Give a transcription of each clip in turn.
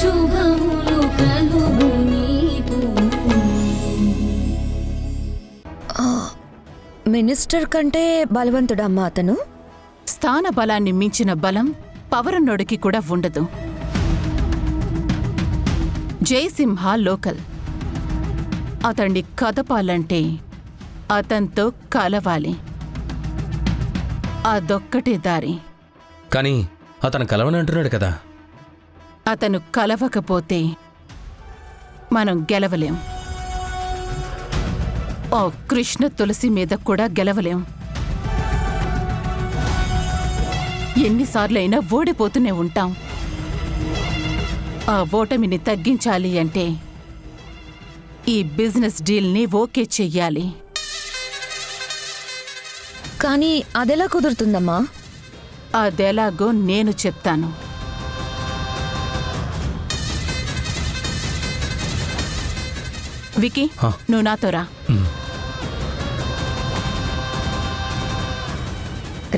శుభములు కలుగు నీకు. మినిస్టర్ కంటే బలవంతుడమ్మా అతను. స్థాన బలాన్ని మించిన బలం పవరున్నోడికి కూడా ఉండదు. జయసింహ లోకల్. అతన్ని కదపాలంటే అతనితో కలవాలి. అదొక్కటే దారి. కానీ అతను కలవని అంటున్నాడు కదా. అతను కలవకపోతే మనం గెలవలేం. ఓ కృష్ణ తులసి మీద కూడా గెలవలేం. ఎన్నిసార్లైనా ఓడిపోతూనే ఉంటాం. ఆ ఓటమిని తగ్గించాలి అంటే ఈ బిజినెస్ డీల్ని ఓకే చెయ్యాలి. కానీ అదెలా కుదురుతుందమ్మా? అదెలాగో నేను చెప్తాను. వికీ, నువ్వు నాతో రా.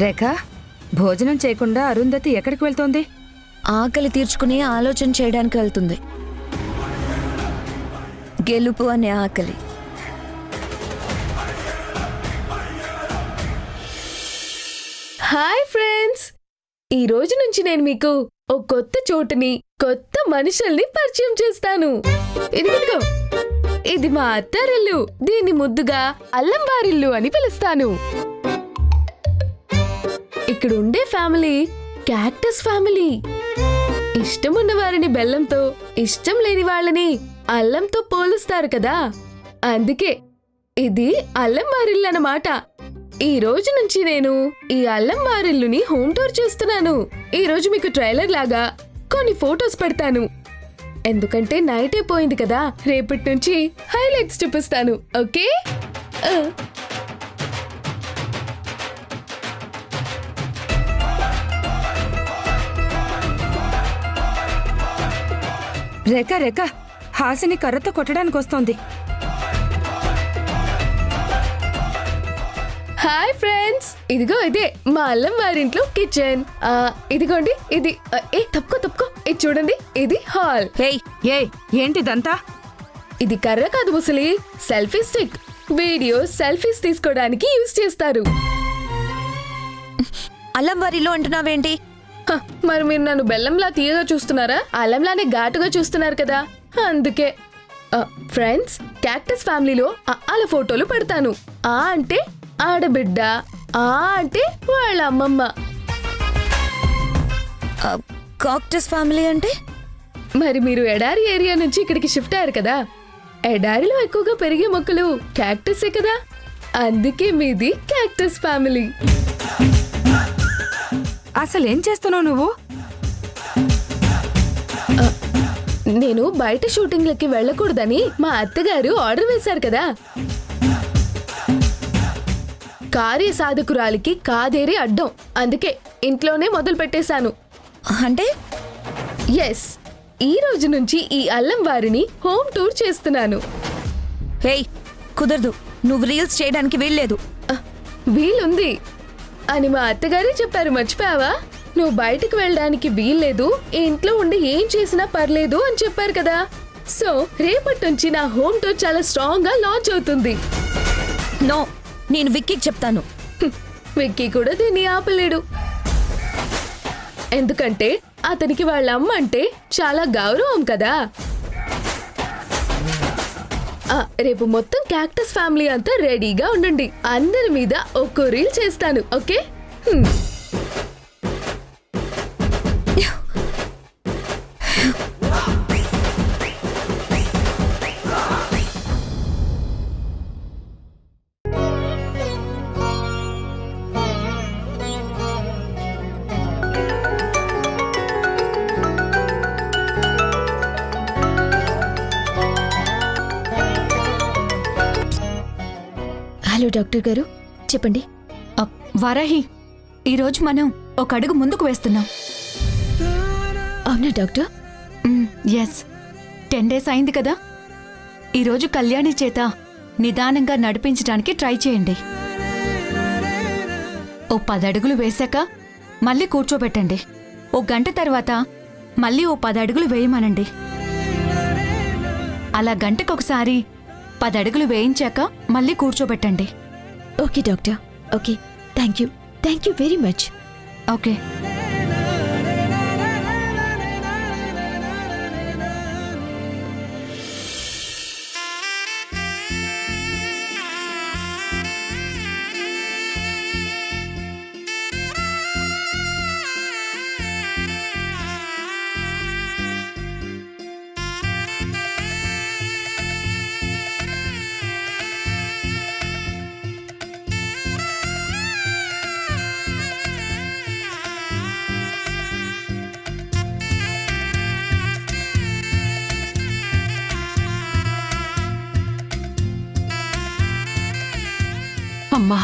రేఖ, భోజనం చేయకుండా అరుంధతి ఎక్కడికి వెళ్తోంది? ఆకలి తీర్చుకుని ఆలోచన చేయడానికి వెళ్తుంది. గెలుపు అనే ఆకలి. హాయ్ ఫ్రెండ్స్, ఈ రోజు నుంచి నేను మీకు ఓ కొత్త చోటుని, కొత్త మనుషుల్ని పరిచయం చేస్తాను. ఇదిగో, ఇది మా అత్తారిల్లు. దీన్ని ముద్దుగా అల్లంవారిల్లు అని పిలుస్తాను. ఇక్కడ ఉండే ఫ్యామిలీ క్యాక్టస్ ఫ్యామిలీ. ఇష్టం ఉన్న వారిని బెల్లంతో, ఇష్టం లేని వాళ్ళని అల్లంతో పోలుస్తారు కదా, అందుకే ఇది అల్లంవారిల్లు అన్నమాట. ఈ రోజు నుంచి నేను ఈ అల్లంవారిల్లుని హోమ్ టూర్ చేస్తున్నాను. ఈ రోజు మీకు ట్రైలర్ లాగా కొన్ని ఫోటోస్ పెడతాను. ఎందుకంటే నైట్ అయిపోయింది కదా, రేపటి నుంచి హైలైట్స్ చూపిస్తాను. ఓకే? రేఖ రేఖ, హాసిని కర్రతో కొట్టడానికి వస్తోంది. హాయ్ ఫ్రెండ్స్, ఇదిగో ఇదే మా అల్లం వారింట్లో కిచెన్. ఇదిగోండి, ఇది తప్పుకో ఇది చూడండి, ఇది హాల్. ఏంటిదంతా? ఇది కర్ర కాదు ముసలి, సెల్ఫీ స్టిక్. వీడియో సెల్ఫీస్ తీసుకోవడానికి యూజ్ చేస్తారు. అల్లం వరిలో అంటున్నావేంటి? మరి మీరు నన్ను బెల్లంలా తీయగా చూస్తున్నారా, అల్లంలానే ఘాటుగా చూస్తున్నారు కదా, అందుకే. ఫ్రెండ్స్, క్యాక్టస్ ఫ్యామిలీలో అల ఫోటోలు పెడతాను. ఆ అంటే ఆడబిడ్డ, ఆ అంటే వాళ్ళ అమ్మమ్మ. కాక్టస్ ఫ్యామిలీ అంటే? మరి మీరు ఎడారి ఏరియా నుంచి ఇక్కడికి షిఫ్ట్ అయ్యారు కదా, ఎడారిలో ఎక్కువగా పెరిగే మొక్కలు క్యాక్టసే కదా, అందుకే మీది క్యాక్టస్ ఫ్యామిలీ. అసలేం చేస్తున్నావు నువ్వు? నేను బయట షూటింగ్లకి వెళ్ళకూడదని మా అత్తగారు ఆర్డర్ వేశారు కదా. కార్య సాధకురాలికి కాదేరి అడ్డం, అందుకే ఇంట్లోనే మొదలు పెట్టేశాను. అంటే ఎస్, ఈ రోజు నుంచి ఈ అల్లం వారిని హోమ్ టూర్ చేస్తున్నాను. హేయ్, కుదరదు. నువ్వు రీల్స్ చేయడానికి వీల్లేదు. వీలుంది అని మా అత్తగారే చెప్పారు, మర్చిపోయావా? నువ్వు బయటకు వెళ్ళడానికి వీల్లేదు, ఇంట్లో ఉండి ఏం చేసినా పర్లేదు అని చెప్పారు కదా. సో రేపటి నుంచి నా హోమ్ టూర్ చాలా స్ట్రాంగ్ గా లాంచ్ అవుతుంది. నో, నేను విక్కీకి చెప్తాను. విక్కీ కూడా దీన్ని ఆపలేడు, ఎందుకంటే అతనికి వాళ్ళ అమ్మ అంటే చాలా గౌరవం కదా. రేపు మొత్తం క్యాక్టస్ ఫ్యామిలీ అంతా రెడీగా ఉండండి. అందరి మీద ఒక్కో రీల్ చేస్తాను, ఓకే? హలో డాక్టర్ గారు, చెప్పండి. వారాహి, ఈరోజు మనం ఒక అడుగు ముందుకు వేస్తున్నాం. అవునా డాక్టర్? ఎస్, 10 days అయింది కదా. ఈరోజు కళ్యాణి చేత నిదానంగా నడిపించడానికి ట్రై చేయండి. ఓ 10 అడుగులు వేశాక మళ్ళీ కూర్చోబెట్టండి. ఓ గంట తర్వాత మళ్ళీ ఓ 10 అడుగులు వేయమనండి. అలా గంటకొకసారి 10 అడుగులు వేయించాక మళ్ళీ కూర్చోబెట్టండి. Okay doctor, okay. Thank you very much. Okay. అమ్మా,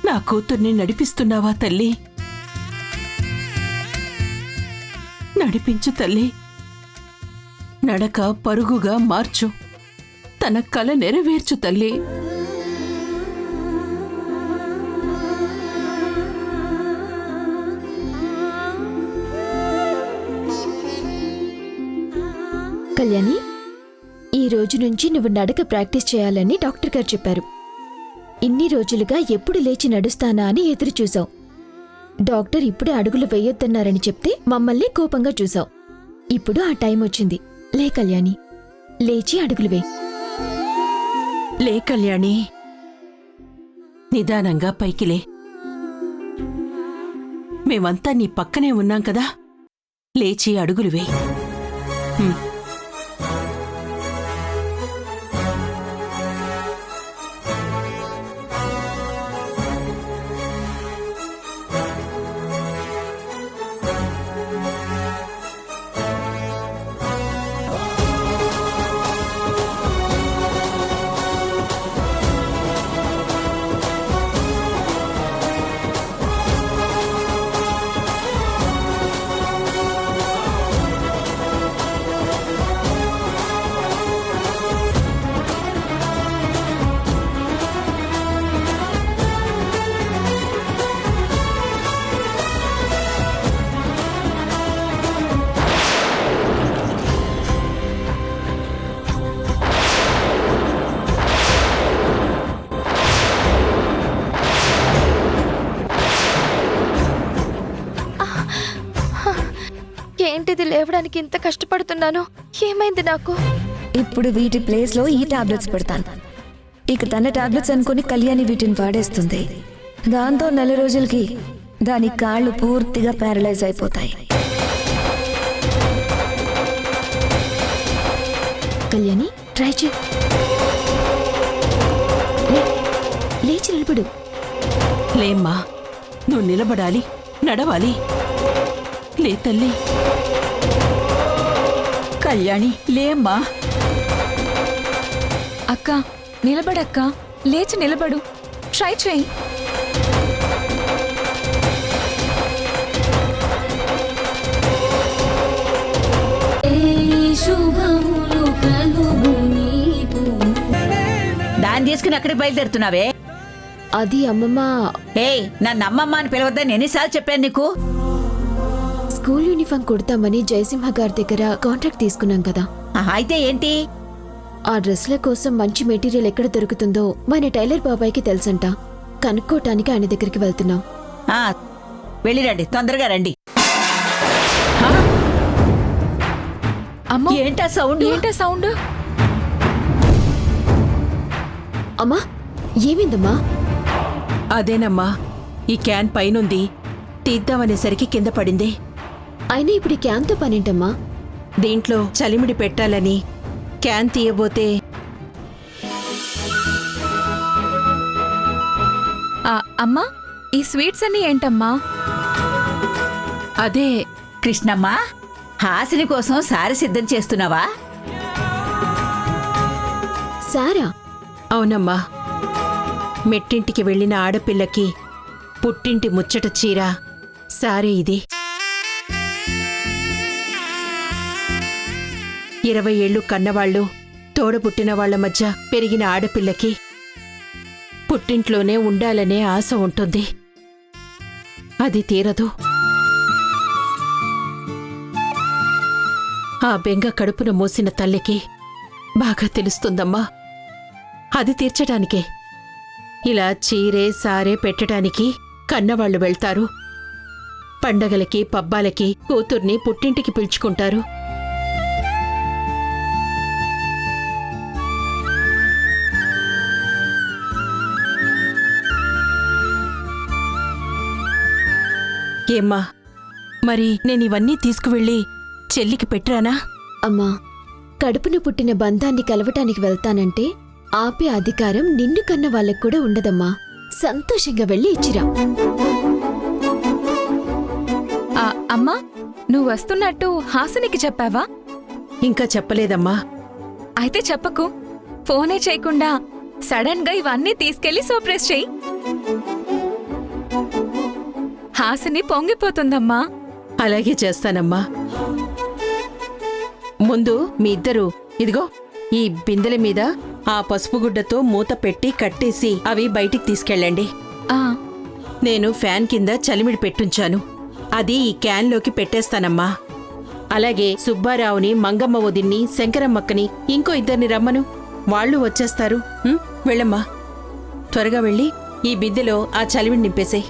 నా కూతుర్ని నడిపిస్తున్నావా తల్లి? నడిపించు తల్లి. నడక పరుగుగా మార్చు. తన కల నెరవేర్చు తల్లి. కళ్యాణి, ఈ రోజు నుంచి నువ్వు నడక ప్రాక్టీస్ చేయాలని డాక్టర్ గారు చెప్పారు. ఇన్ని రోజులుగా ఎప్పుడు లేచి నడుస్తానా అని ఎదురు చూసావు. డాక్టర్ ఇప్పుడే అడుగులు వేయొద్దన్నారని చెప్తే మమ్మల్ని కోపంగా చూసావు. ఇప్పుడు ఆ టైం వచ్చింది. లే కళ్యాణి, లేచి అడుగులు వేయి. లే కళ్యాణి, నిదానంగా పైకిలే. మేమంతా నీ పక్కనే ఉన్నాం కదా. లేచి అడుగులు వేయి. ఏంటిది, లేవడానికి ఇంత కష్టపడుతున్నాను? ఏమైంది నాకు? ఇప్పుడు వీటి ప్లేస్లో ఈ టాబ్లెట్స్ పెడతాను. ఇక తన టాబ్లెట్స్ అనుకుని కళ్యాణి వీటిని వాడేస్తుంది. దాంతో 4 రోజులకి దాని కాళ్ళు పూర్తిగా ప్యారలైజ్ అయిపోతాయి. కళ్యాణి, ట్రై చేయి. లేచి నిలబడు. లేమ్మా, నువ్వు నిలబడాలి, నడవాలి. లే తల్లి. కళ్యాణి, లేమ్మా. అక్క, నిలబడక్క. లేచి నిలబడు. ట్రై చేయి. దాన్ని తీసుకుని అక్కడికి బయలుదేరుతున్నావే? అది అమ్మమ్మ. ఏయ్, నన్ను అమ్మమ్మ అని పిలవద్దని ఎన్నిసార్లు చెప్పాను నీకు? స్కూల్ యూనిఫామ్ కుడతామని జయసింహ గారి దగ్గర కాంట్రాక్ట్ తీసుకున్నాం కదా. అయితే ఏంటి? ఆ డ్రెస్ల కోసం మంచి మెటీరియల్ ఎక్కడ దొరుకుతుందో మన టైలర్ బాబాయ్కి తెలుసంట. కనుక్కోటానికి ఆయన దగ్గరికి వెళ్తున్నాం. వెళ్ళిరండి, తొందరగా రండి. ఏంటా సౌండ్? అమ్మా, ఏమైందమ్మా? అదేనమ్మా, ఈ క్యాన్ పైనుంది, తీద్దామనేసరికి కింద పడింది. అయినా ఇప్పుడు ఈ క్యాన్తో పనేంటమ్మా? దీంట్లో చలిమిడి పెట్టాలని క్యాన్ తీయబోతే అమ్మా, ఈ స్వీట్స్ అన్నీ ఏంటమ్మా? అదే. కృష్ణమ్మ, హాసిని కోసం సారి సిద్ధం చేస్తున్నావా? సారా? అవునమ్మా, మెట్టింటికి వెళ్ళిన ఆడపిల్లకి పుట్టింటి ముచ్చట చీర సారే ఇది. 20 ఏళ్ళు కన్నవాళ్లు, తోడబుట్టిన వాళ్ల మధ్య పెరిగిన ఆడపిల్లకి పుట్టింట్లోనే ఉండాలనే ఆశ ఉంటుంది. అది తీరదు. ఆ బెంగ కడుపున మోసిన తల్లికి బాగా తెలుస్తుందమ్మా. అది తీర్చడానికే ఇలా చీరే సారే పెట్టడానికి కన్నవాళ్లు వెళ్తారు. పండగలకి పబ్బాలకి కూతుర్ని పుట్టింటికి పిలుచుకుంటారు. ఏమ్మా, మరి నేనివన్నీ తీసుకువెళ్ళి చెల్లికి పెట్టరానా? అమ్మా, కడుపున పుట్టిన బంధాన్ని కలవటానికి వెళ్తానంటే ఆపే అధికారం నిన్ను కన్న వాళ్ళకు కూడా ఉండదమ్మా. సంతోషంగా వెళ్ళి ఇచ్చిరా. అమ్మా, నువ్వు వస్తున్నట్టు హాసినికి చెప్పావా? ఇంకా చెప్పలేదమ్మా. అయితే చెప్పకు. ఫోనే చేయకుండా సడన్ గా ఇవన్నీ తీసుకెళ్లి సర్ప్రైజ్ చెయ్యి. హాసిని పొంగిపోతుందమ్మా. అలాగే చేస్తానమ్మా. ముందు మీ ఇద్దరు ఇదిగో ఈ బిందెల మీద ఆ పసుపు గుడ్డతో మూత పెట్టి కట్టేసి అవి బయటికి తీసుకెళ్ళండి. ఆ, నేను ఫ్యాన్ కింద చలిమిడి పెట్టుంచాను. అది ఈ క్యాన్లోకి పెట్టేస్తానమ్మా. అలాగే సుబ్బారావుని, మంగమ్మ వదిన్ని, శంకరమ్మక్కని, ఇంకో ఇద్దరిని రమ్మను. వాళ్ళు వచ్చేస్తారు. వెళ్ళమ్మా, త్వరగా వెళ్ళి ఈ బిందెలో ఆ చలిమిడి నింపేసేయ్.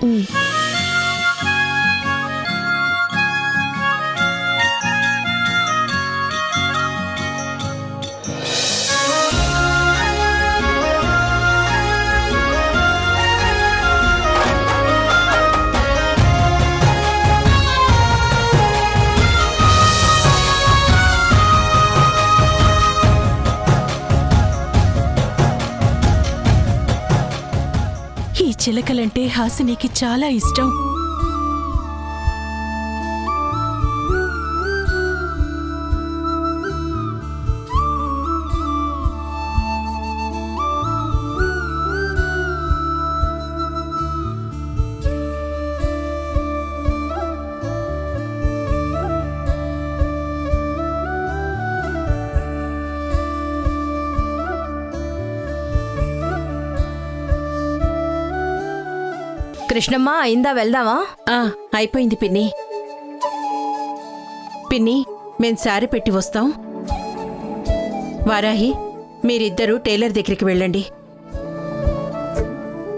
ఈ చిలకలంటే హాసినికి చాలా ఇష్టం. కృష్ణమ్మ, అయిందా? వెళ్దామా? అయిపోయింది పిన్ని. పిన్ని, మేం సారి పెట్టి వస్తాం. వారాహి, మీరిద్దరూ టైలర్ దగ్గరికి వెళ్ళండి.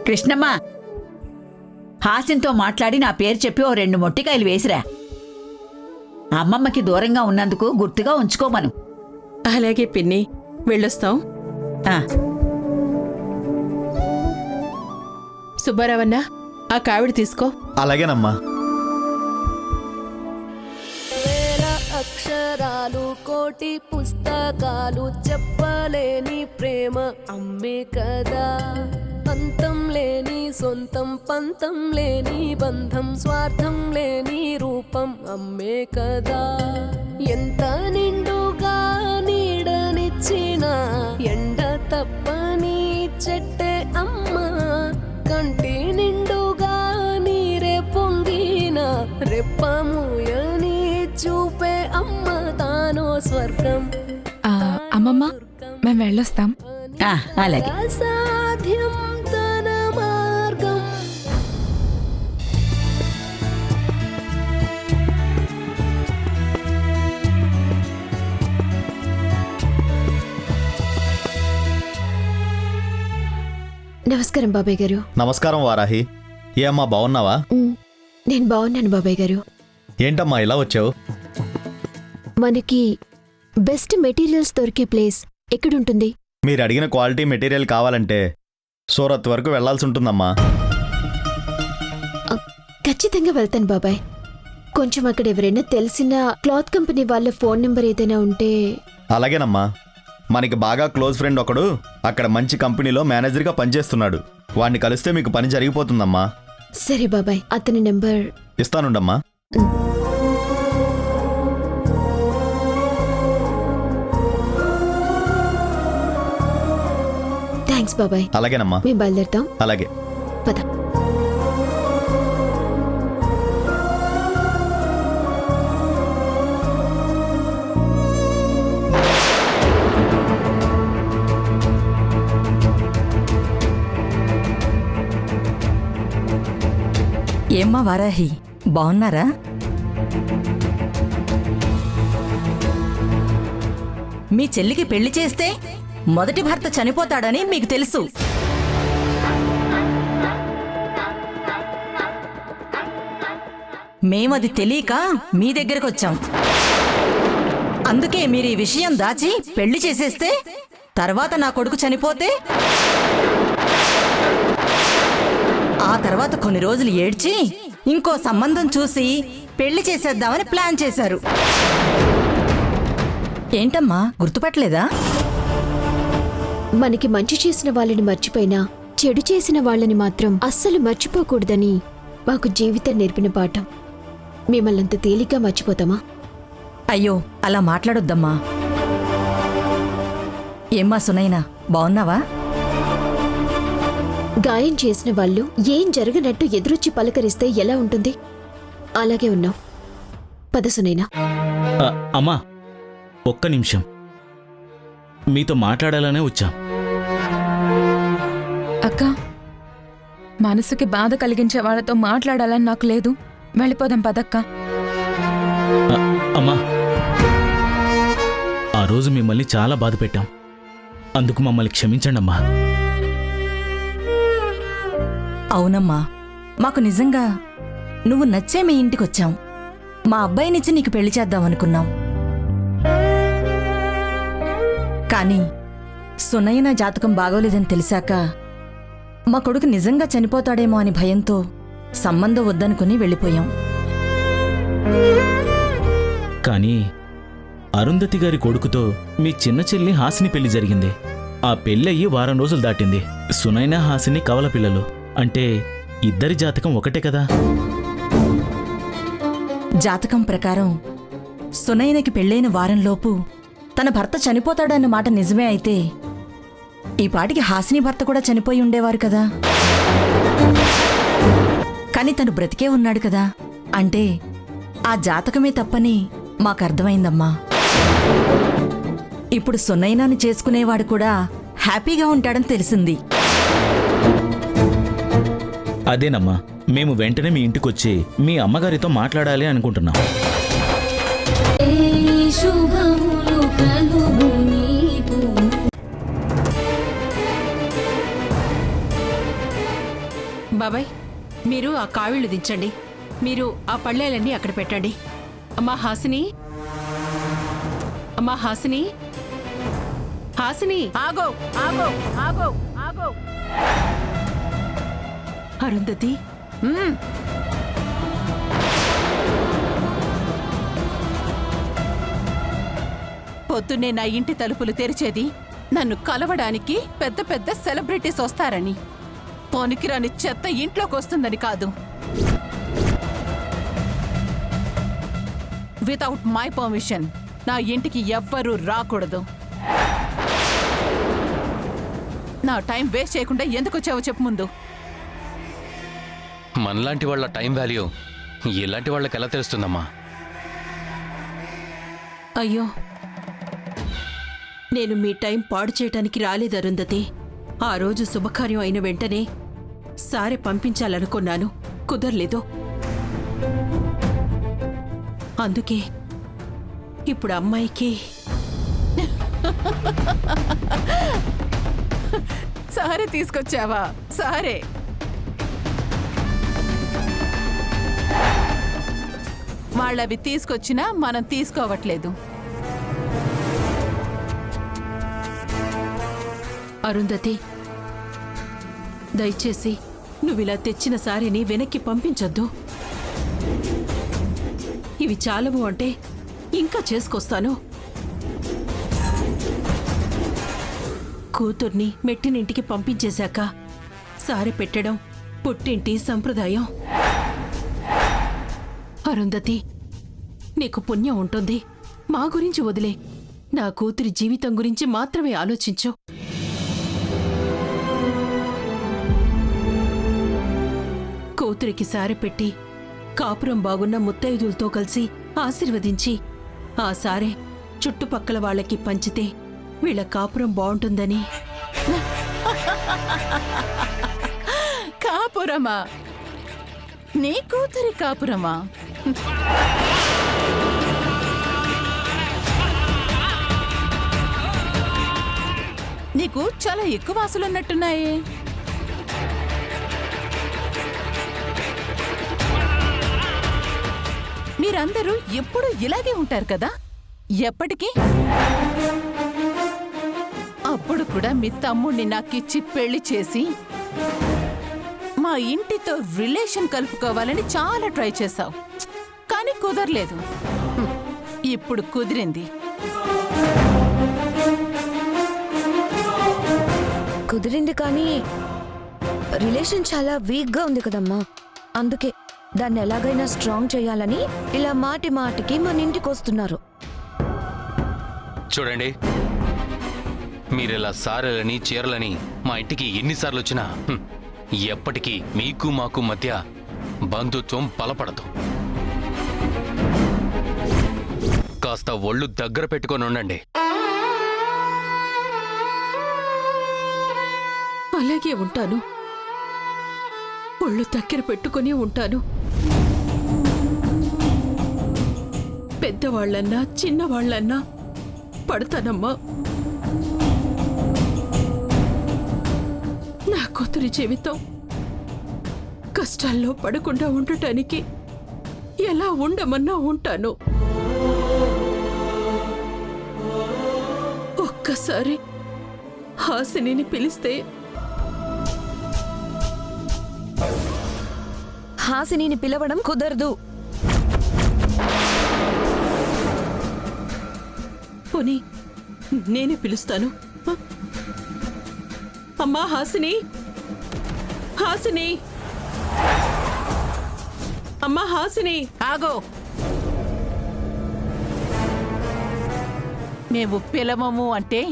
కృష్ణమ్మ, హాసిన్తో మాట్లాడి నా పేరు చెప్పి ఓ 2 మొట్టికాయలు వేసిరా. అమ్మమ్మకి దూరంగా ఉన్నందుకు గుర్తుగా ఉంచుకోమను. అలాగే పిన్ని, వెళ్ళొస్తాం. ఆ, సుబ్బారావన్నా, ఆ కావిడి తీసుకో. అలాగేనమ్మా. అక్షరాలు, కోటి పుస్తకాలు, చెప్పలేని ప్రేమ అమ్మే కదా. అంతం లేని సొంతం, పంతం లేని బంధం, స్వార్థం లేని రూపం అమ్మే కదా. ఎంత నిండుగా నీడనిచ్చిన ఎండ తప్పని చెట్టే అమ్మ. కంటి నిండుగా నీరే పొంగిన రెప్పముయని చూపే అమ్మ తానో స్వర్గం. అమ్మమ్మ, మేము వెళ్ళొస్తాం. అలాగే. సాధ్యం తన మార్గం. నమస్కారం బాబాయ్ గారు. నమస్కారం వారాహి. ఏ అమ్మా, బాగున్నావా? నేను బాగున్నాను బాబాయ్ గారు. ఏంటమ్మా ఇలా వచ్చావు? మనకి బెస్ట్ మెటీరియల్స్ దొరికే ప్లేస్ ఎక్కడుంటుంది? మీరు అడిగిన క్వాలిటీ మెటీరియల్ కావాలంటే సూరత్ వరకు వెళ్లాల్సి ఉంటుందమ్మా. ఖచ్చితంగా వెళ్తాను బాబాయ్. కొంచెం అక్కడ ఎవరైనా తెలిసిన క్లాత్ కంపెనీ వాళ్ళ ఫోన్ నెంబర్ ఏదైనా ఉంటే. అలాగేనమ్మా. మనకి బాగా క్లోజ్ ఫ్రెండ్ ఒకడు అక్కడ మంచి కంపెనీలో మేనేజర్గా పనిచేస్తున్నాడు. వాడిని కలిస్తే మీకు పని జరిగిపోతుందమ్మా. సరే బాబాయ్, అతని నెంబర్ ఇస్తానుండమ్మా. థ్యాంక్స్ బాబాయ్. అలాగేనమ్మా. మేము బయలుదేరుతాం. అలాగే. పద. ఏమ్మా వారాహి, బాగున్నారా? మీ చెల్లికి పెళ్లి చేస్తే మొదటి భర్త చనిపోతాడని మీకు తెలుసు. మేమది తెలియక మీ దగ్గరకు వచ్చాం. అందుకే మీరు ఈ విషయం దాచి పెళ్లి చేసేస్తే తర్వాత నా కొడుకు చనిపోతే ఆ తర్వాత కొన్ని రోజులు ఏడ్చి ఇంకో సంబంధం చూసి పెళ్లి చేసేద్దామని ప్లాన్ చేశారు. ఏంటమ్మా గుర్తుపట్టలేదా? మనకి మంచి చేసిన వాళ్ళని మర్చిపోయినా చెడు చేసిన వాళ్ళని మాత్రం అస్సలు మర్చిపోకూడదని మాకు జీవితం నేర్పిన పాఠం. మిమ్మల్నంత తేలిగ్గా మర్చిపోతామా? అయ్యో అలా మాట్లాడొద్దమ్మా. ఏమ్మా సునైనా, బావున్నావా? గాయం చేసిన వాళ్ళు ఏం జరగనట్టు ఎదురొచ్చి పలకరిస్తే ఎలా ఉంటుంది? అలాగే ఉన్నావు. పద సునైనా. అమ్మా ఒక్క నిమిషం, మీతో మాట్లాడాలనే వచ్చాం. అక్క, మనసుకి బాధ కలిగించే వాళ్ళతో మాట్లాడాలని నాకు లేదు. వెళ్ళిపోదాం పదక్క. అమ్మా, ఆ రోజు మిమ్మల్ని చాలా బాధ పెట్టాం. అందుకు మమ్మల్ని క్షమించండి అమ్మా. అవునమ్మా, మాకు నిజంగా నువ్వు నచ్చే మీ ఇంటికొచ్చాం. మా అబ్బాయినిచ్చి నీకు పెళ్లి చేద్దామనుకున్నాం. కానీ సునైన జాతకం బాగోలేదని తెలిసాక మా కొడుకు నిజంగా చనిపోతాడేమో అని భయంతో సంబంధం వద్దనుకుని వెళ్ళిపోయాం. కానీ అరుంధతి గారి కొడుకుతో మీ చిన్న చెల్లి హాసిని పెళ్లి జరిగింది. ఆ పెళ్ళయ్యి వారం రోజులు దాటింది. సునైన హాసిని కవల పిల్లలు. అంటే ఇద్దరి జాతకం ఒకటే కదా? జాతకం ప్రకారం సునైనకి పెళ్ళైన వారంలోపు తన భర్త చనిపోతాడన్న మాట నిజమే అయితే ఈ పాటికి హాసిని భర్త కూడా చనిపోయి ఉండేవారు కదా. కాని తను బ్రతికే ఉన్నాడు కదా. అంటే ఆ జాతకమే తప్పని మాకర్థమైందమ్మా. ఇప్పుడు సునైనాని చేసుకునేవాడు కూడా హ్యాపీగా ఉంటాడని తెలిసింది. అదేనమ్మా, మేము వెంటనే మీ ఇంటికొచ్చి మీ అమ్మగారితో మాట్లాడాలి అనుకుంటున్నాం. బాబాయ్, మీరు ఆ కావిళ్ళు దించండి. మీరు ఆ పళ్ళేలన్నీ అక్కడ పెట్టండి. అమ్మా హాసిని, అమ్మా హాసిని, హాసిని ఆగో ఆగో ఆగో ఆగో. అరుంధతి, పొద్దున్నే నా ఇంటి తలుపులు తెరిచేది నన్ను కలవడానికి పెద్ద పెద్ద సెలబ్రిటీస్ వస్తారని, పనికిరాని చెత్త ఇంట్లోకి వస్తుందని కాదు. వితౌట్ మై పర్మిషన్ నా ఇంటికి ఎవ్వరూ రాకూడదు. నా టైం వేస్ట్ చేయకుండా ఎందుకు వచ్చావో చెప్పు ముందు. మనలాంటి వాళ్ళ టైం వాల్యూ ఇలాంటి వాళ్ళకి ఎలా తెలుస్తుందమ్మా? అయ్యో, నేను మీ టైం పాడు చేయటానికి రాలేదు అరుంధతి. ఆ రోజు శుభకార్యం అయిన వెంటనే సారె పంపించాలనుకున్నాను, కుదరలేదు. అందుకే ఇప్పుడు అమ్మాయికి సారే తీసుకొచ్చావా? సారే వాళ్ళవి తీసుకొచ్చినా మనం తీసుకోవట్లేదు. అరుంధతి, దయచేసి నువ్విలా తెచ్చిన సారీని వెనక్కి పంపించొద్దు. ఇవి చాలవు అంటే ఇంకా చేసుకొస్తాను. కూతుర్ని మెట్టినింటికి పంపించేశాక సారె పెట్టడం పుట్టింటి సంప్రదాయం. అరుంధతి, నీకు పుణ్యం ఉంటుంది. మా గురించి వదిలే, నా కూతురి జీవితం గురించి మాత్రమే ఆలోచించు. కూతురికి సారె పెట్టి కాపురం బాగున్న ముత్తైదులతో కలిసి ఆశీర్వదించి ఆ సారె చుట్టుపక్కల వాళ్ళకి పంచితే వీళ్ళ కాపురం బాగుంటుందని. కాపురమా? నీ కూతురి కాపురమా? మీకు చాలా ఎక్కువ ఆశలున్నట్టున్నాయే. మీరందరూ ఎప్పుడూ ఇలాగే ఉంటారు కదా, ఎప్పటికీ? అప్పుడు కూడా మీ తమ్ముణ్ణి నాకిచ్చి పెళ్లి చేసి మా ఇంటితో రిలేషన్ కలుపుకోవాలని చాలా ట్రై చేశావు, కానీ కుదరలేదు. ఇప్పుడు కుదిరింది. కుదిరింది కానీ రిలేషన్ చాలా వీక్గా ఉంది కదమ్మా. అందుకే దాన్ని ఎలాగైనా స్ట్రాంగ్ చేయాలని ఇలా మాటి మాటికి మన ఇంటికి వస్తున్నారు. చూడండి, మీరిలా సారెలని చీరలని మా ఇంటికి ఎన్నిసార్లు వచ్చినా ఎప్పటికీ మీకు మాకు మధ్య బంధుత్వం బలపడదు. కాస్త ఒళ్ళు దగ్గర పెట్టుకొని ఉండండి. అలాగే ఉంటాను, ఒళ్ళు దగ్గర పెట్టుకుని ఉంటాను. పెద్దవాళ్లన్నా చిన్నవాళ్లన్నా పడతానమ్మా. నా కూతురి జీవితం కష్టాల్లో పడకుండా ఉండటానికి ఎలా ఉండమన్నా ఉంటాను. ఒక్కసారి హాసినిని పిలిస్తే హాసినిని పిలవడం కుదరదు. పోనీ నేనే పిలుస్తాను. అమ్మా హాసిని, హాసిని, అమ్మా హాసిని. ఆగో, మేము పిలవము అంటే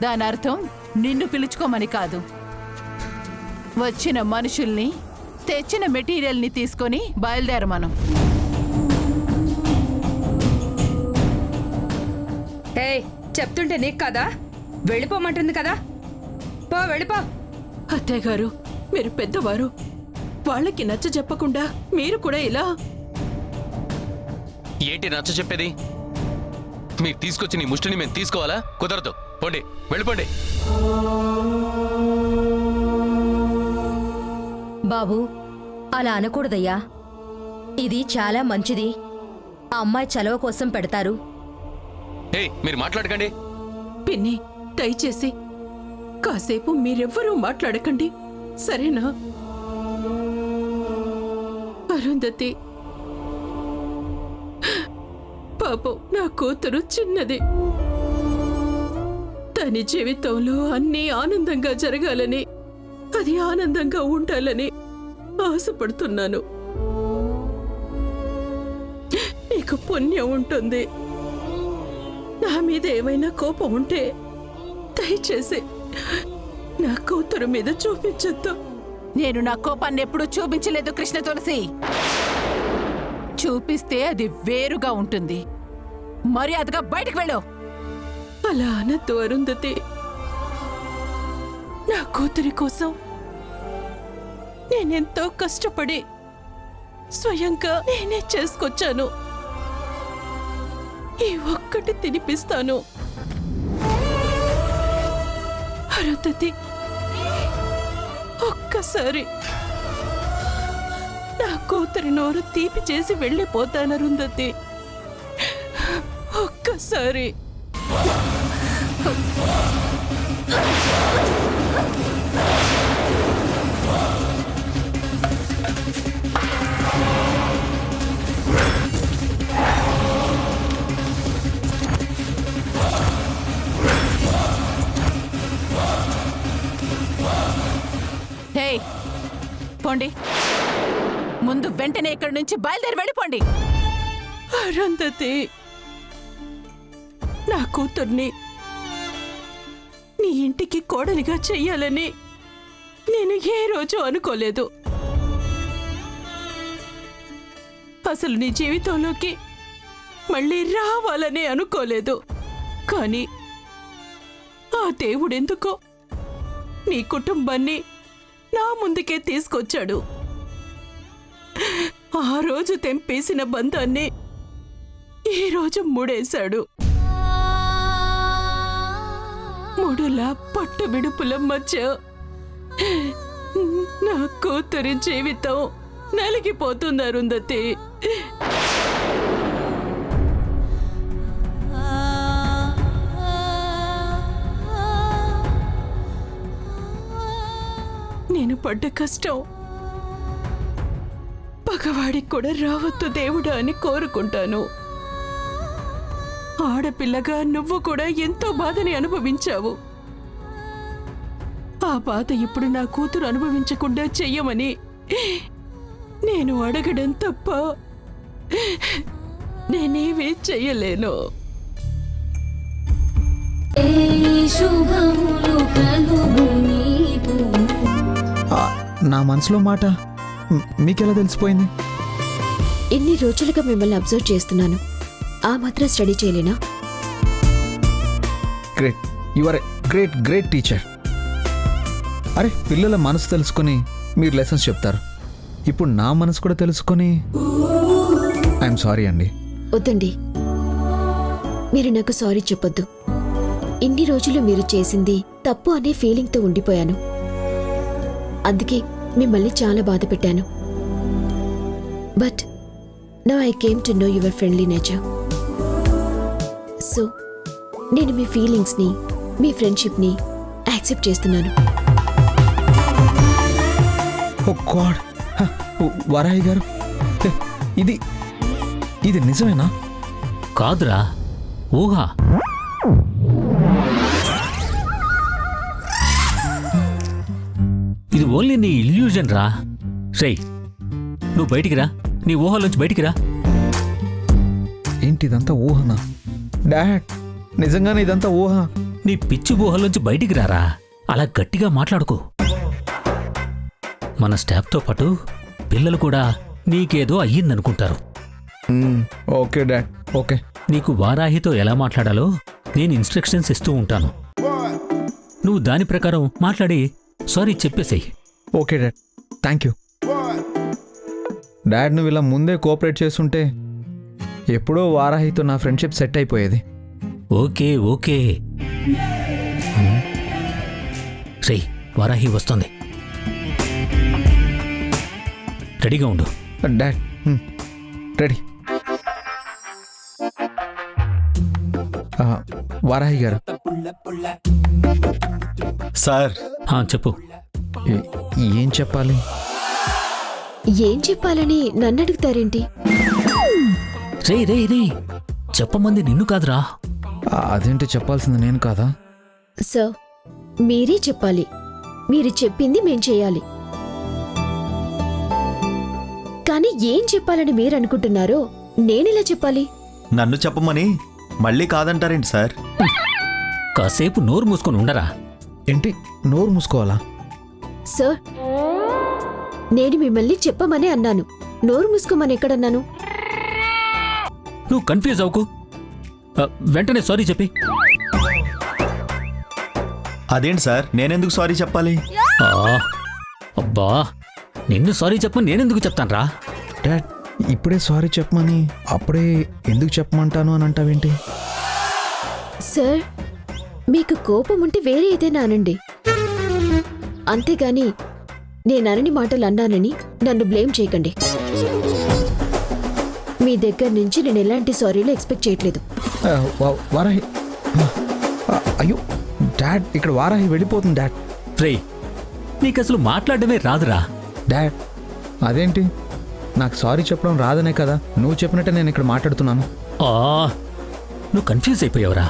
దాని అర్థం నిన్ను పిలుచుకోమని కాదు. వచ్చిన మనుషుల్ని, తెచ్చిన మెటీరియల్ని తీసుకొని బయలుదేర. మనం చెప్తుంటే నీకు కదా, వెళ్ళిపోమంటుంది కదా, పో వెళ్ళిపో. అత్తయ్య గారు, మీరు పెద్దవారు, వాళ్ళకి నచ్చ చెప్పకుండా మీరు కూడా ఇలా. ఏంటి నచ్చ చెప్పేది? మీరు తీసుకొచ్చి నీ ముష్టిని మేము తీసుకోవాలా? కుదరదు, పోండి, వెళ్ళిపోండి. బాబు, అలా అనకూడదయ్యా. ఇది చాలా మంచిది. ఆ అమ్మాయి చలవ కోసం పెడతారు. మీరు మాట్లాడకండి. పిన్ని, దయచేసి కాసేపు మీరెవ్వరూ మాట్లాడకండి, సరేనా? అరుంధతి, పాపం నా కూతురు చిన్నది. తన జీవితంలో అన్నీ ఆనందంగా జరగాలని, అది ఆనందంగా ఉండాలని ఆశపడుతున్నాను. నీకు పుణ్యం ఉంటుంది. నా మీద ఏమైనా కోపం ఉంటే దయచేసి నా కూతురు మీద చూపించొద్దు. నేను నా కోపాన్ని ఎప్పుడూ చూపించలేదు కృష్ణ తులసి. చూపిస్తే అది వేరుగా ఉంటుంది. మర్యాదగా బయటకు వెళ్ళు. అలా అనద్దు అరుంధతి. నా కూతురి కోసం నేనెంతో కష్టపడి స్వయంగా నేనే చేసుకొచ్చాను. ఈ ఒక్కటి తినిపిస్తాను. అరుంధతి, ఒక్కసారి నా కూతురి నోరు తీపి చేసి వెళ్ళిపోతాను. అరుంధతి, ఒక్కసారి. హే, పోండి. ముందు వెంటనే ఇక్కడి నుంచి బయలుదేరి వెళ్ళిపోండి. అరుంధతి, నా కూతుర్ని నీ ఇంటికి కోడలిగా చెయ్యాలని నేను ఏ రోజు అనుకోలేదు. అసలు నీ జీవితంలోకి మళ్ళీ రావాలని అనుకోలేదు. కానీ ఆ దేవుడెందుకో నీ కుటుంబాన్ని నా ముందుకే తీసుకొచ్చాడు. ఆ రోజు తెంపేసిన బంధాన్ని ఈ రోజు ముడేశాడు. ముడుల పట్టు విడుపుల మధ్య నా కూతురి జీవితం నలిగిపోతుంది అరుంధతి. నేను పడ్డ కష్టం పగవాడికి కూడా రావద్దు దేవుడా అని కోరుకుంటాను. ఆడపిల్లగా నువ్వు కూడా ఎంతో బాధని అనుభవించావు. ఆ బాధ ఇప్పుడు నా కూతురు అనుభవించకుండా చెయ్యమని నేను అడగడం తప్ప నేనేమీ చెయ్యలేను. నా మనసులో మాట మీకెలా తెలిసిపోయింది? ఎన్ని రోజులుగా మిమ్మల్ని అబ్జర్వ్ చేస్తున్నాను. ఆ మాత్రం స్టడీ చేయలేనా? Great, you are great great teacher. అరే, పిల్లల మనసు తెలుసుకొని మీరు లెసన్స్ చెప్తారు. ఇప్పుడు నా మనసు కూడా తెలుసుకొని ఐఎమ్ సారీ అండి. వద్దండి, మీరు నాకు సారీ చెప్పొద్దు. ఇన్ని రోజులు మీరు చేసింది తప్పు అనే ఫీలింగ్తో ఉండిపోయాను. అందుకే మిమ్మల్ని చాలా బాధ పెట్టాను. But now I came to know your friendly nature. So నేను మీ ఫీలింగ్స్ని, మీ ఫ్రెండ్షిప్ని యాక్సెప్ట్ చేస్తున్నాను. ఓ గాడ్, వరాయి గారు, ఇది ఇది నిజమేనా? కాదురా, ఊహా. ఇది ఓన్లీ నీ ఇల్యూజన్ రా. రేయ్, నువ్వు బయటికి రా, నీ ఊహలోంచి బయటికి రా. ఏంటి ఇదంతా ఊహనా? డాడ్, నిజంగానే ఇదంతా ఊహ? నీ పిచ్చి ఊహలోంచి బయటికి రారా. అలా గట్టిగా మాట్లాడుకో. మన స్టాఫ్తో పాటు పిల్లలు కూడా నీకేదో అయ్యిందనుకుంటారు. Okay dad, okay. నీకు వారాహితో ఎలా మాట్లాడాలో నేను ఇన్స్ట్రక్షన్స్ ఇస్తూ ఉంటాను. నువ్వు దాని ప్రకారం మాట్లాడి సారీ చెప్పేసేయ్. Okay dad, thank you. Dad, నువ్వు ఇలా ముందే కోఆపరేట్ చేస్తుంటే ఎప్పుడో వారాహితో నా ఫ్రెండ్షిప్ సెట్ అయిపోయేది. Okay okay. రేయ్, వారాహి వస్తుంది, రెడీగా ఉండు. Dad, ready. వారాహి గారు. సార్. చెప్పు. ఏం చెప్పాలి? ఏం చెప్పాలని నన్ను అడుగుతారేంటి? రే రే రే, చెప్పమంది నిన్ను కాదురా. అదేంటి, చెప్పాల్సింది నేను కాదా? సార్, మీరే చెప్పాలి. మీరు చెప్పింది మేం చేయాలి. కానీ ఏం చెప్పాలని మీరు అనుకుంటున్నారో నేనెలా చెప్పాలి? నన్ను చెప్పమని మళ్ళీ కాదంటారేంటి సార్? కాసేపు నోరు మూసుకొని ఉండరా. ఏంటి నోరు మూసుకోవాలా? సార్, నేను మిమ్మల్ని చెప్పమని అన్నాను, నోరు మూసుకోమని ఎక్కడన్నాను? నువ్వు కన్ఫ్యూజ్ అవ్వకు. వెంటనే సారీ చెప్పి. అదేంటి సార్, నేనెందుకు సారీ చెప్పాలి? అబ్బా, నిన్ను సారీ చెప్పమని నేనెందుకు చెప్తాను రా? డాడ్, ఇప్పుడే సారీ చెప్పమని అప్పుడే ఎందుకు చెప్పమంటాను అని అంటావేంటి? సార్, మీకు కోపం ఉంటే వేరే ఏదైనా అనండి, అంతేగాని నేననని మాటలు అన్నానని నన్ను బ్లేమ్ చేయకండి. మీ దగ్గర నుంచి నేను ఎలాంటి సారీలు ఎక్స్పెక్ట్ చేయట్లేదు. వారాహి, అయ్యో డాడ్, ఇక్కడ వారాహి వెళ్ళిపోతుంది డాడ్. రే, నీకు అసలు మాట్లాడమే రాదురా. డాడ్, అదేంటి, నాకు సారీ చెప్పడం రాదనే కదా నువ్వు చెప్పినట్టే నేను ఇక్కడ మాట్లాడుతున్నాను. నువ్వు కన్ఫ్యూజ్ అయిపోయావురా.